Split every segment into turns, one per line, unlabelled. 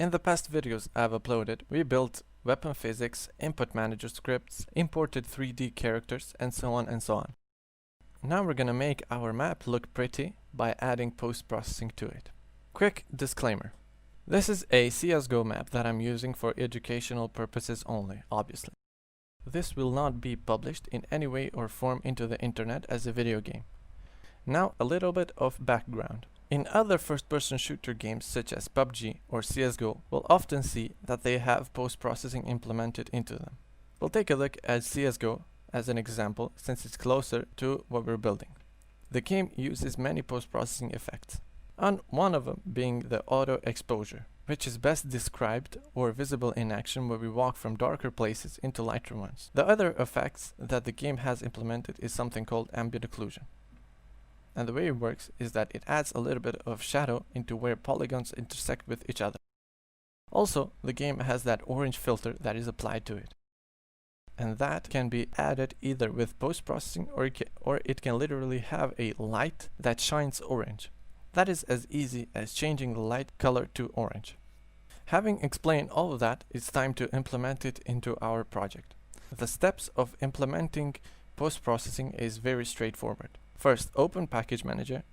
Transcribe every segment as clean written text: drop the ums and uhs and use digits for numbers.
In the past videos I've uploaded, we built weapon physics, input manager scripts, imported 3D characters, and so on and so on. Now we're gonna make our map look pretty by adding post-processing to it. Quick disclaimer. This is a CSGO map that I'm using for educational purposes only, obviously. This will not be published in any way or form into the internet as a video game. Now a little bit of background. In other first-person shooter games such as PUBG or CSGO, we'll often see that they have post-processing implemented into them. We'll take a look at CSGO as an example since it's closer to what we're building. The game uses many post-processing effects, and one of them being the auto exposure, which is best described or visible in action when we walk from darker places into lighter ones. The other effects that the game has implemented is something called ambient occlusion. And the way it works is that it adds a little bit of shadow into where polygons intersect with each other. Also, the game has that orange filter that is applied to it. And that can be added either with post-processing or it can literally have a light that shines orange. That is as easy as changing the light color to orange. Having explained all of that, it's time to implement it into our project. The steps of implementing post-processing is very straightforward. First, open Package Manager,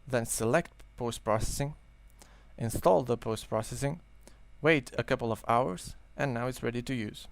then select Post-Processing, install the post-processing, wait a couple of hours, and now it's ready to use.